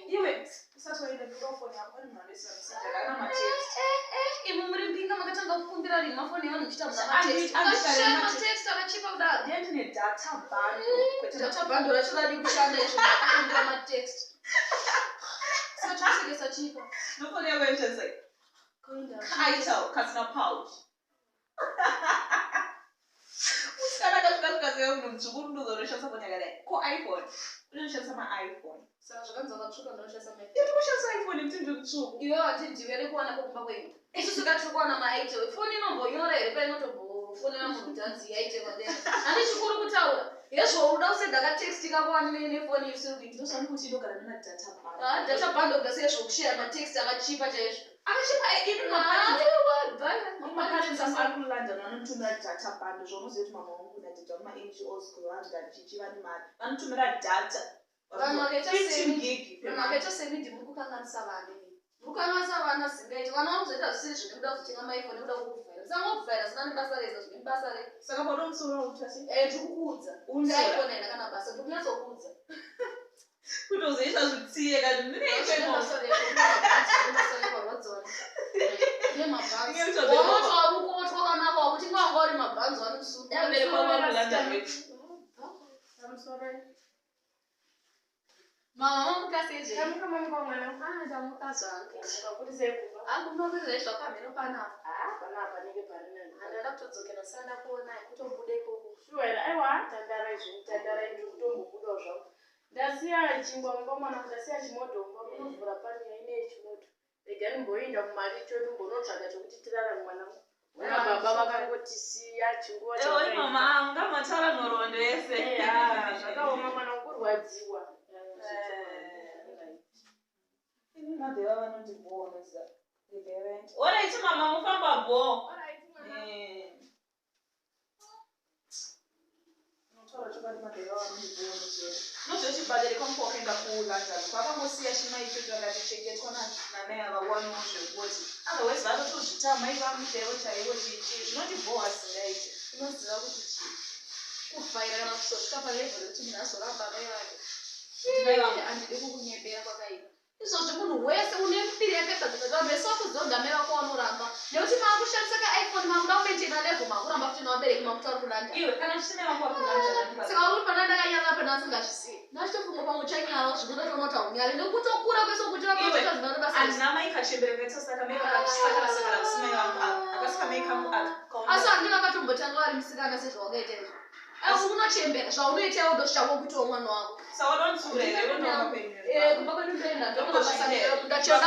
Iwe usathoyile microphone yakho eningalesona kana ma-text iwe muri mpinga makatanga kukumbira ri mafoni yanu kuchita text akachipa kudaro ndiye ndine data bundle data bundle rachidadi kushanda izvo kukumbira ma-text sachisekesa chipa nofoni yako yechese kaito kasina pouch usikana kasvikasikasiya munhu mutsvuku runduzo unoshandisa foni yakadai ko iphone unoshandisa ma-iphone saka zvakanzi wakatsvuka ndonoshandisa kushandisa iphone kuti ndiri mutsvuku iwe watidhivere kuwana kokumba kwenyu isusu katiri kuwana maaitewe foni inombonyora here painotofonera munhu tanzi yaitewa then handi chikuru kutaura yezvouda usenda katextika kwani nefoni isiri kuita ndosani kuti inogara nemadata data bundle kudasiya zvokushare matext akachipa chaizvo akachipa makarensi ari kulondon vanotumira data bundle zvaunoziva kuti mama vangu nadata kuma-ngos kulondon chichiva nemari vanotumira data vanhu vakaita semidi muri kukanganisa vana mukanganisa vana zingaiti vana vanozoita zvisiri zvine kuda kutenga maifoni nekuda kukuvhaira musangokuvhaira zina nebasa reza zvine basa re saka pauda musoro utasi ndikukuudza iphone haina kana basa ndikunyatsokuudza kuti uzoita zvitsiye kati nemabhanziwamotwarukuotwa kanaka wakuti mwanga uri mabhanzi mama mukaseje akumokuzezvakamheno panapa handada kutodzokera sanda kuona kutobuda ikoko tandaraizvitandaraindikutombobudawo zvangu ndasiya chingwa mumba mwana ndasiya chimodhomba munovhura pani yaine chimoto rega nimboinda kumari chodu mbonotsvaga chokuti tirara mwana mwana baba vakangotisiya chinguva mama angu ngamatara nhoroondo yese zvakaoma mwana kurwadziwa madheva vanondibonesa oraiti mama mufamba bo notaura chokati madheva vanondibonesa nozvechibhadereka mukwakaenda kulandani kwakangosiya chimaicho chakachichengetwa nanai avawaniwo zvekuti otherwise vanotozvitama ivamudhero chaiwo chichi zvinondibhowa singaiti inoziva kuti chii kuvhaira kana kuzosvika palevheri kuti munhu azoramba mai vake handidi kukunyembera kwakaiva izvozvo munhu wese une mbiri yakagadzikaamesakudzogamera kwaunoramba nekuti maakushandisa kaiphone makuda kumaintaina level makuramba kuti nawabereki makuti ari kulanda iwe kana zvisina vangu vari kulanda saka uri pana ndakanyara pana asingazvisiyi ndachitofunga pamwe chanyara zvinoda toona taunyari nekutokura kwese kuti vakototazivanobasa handina maikachembereka saka meikachisakana kusimai vangu akasika meikamu asi handina katombotanga vari musikana sezvawakaita izvo unochembera zvaunoita udosvitsvako kuitiwo mwana wako kumba kwedu ndoenda ndondachiona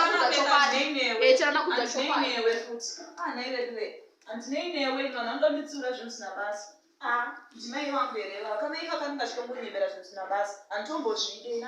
handineinewe kana ndonditsura zvinhu zvisina basa ndimai vangu here vakamaika kana ndachitombonyembera zvinhu zvisina basa handitombozvide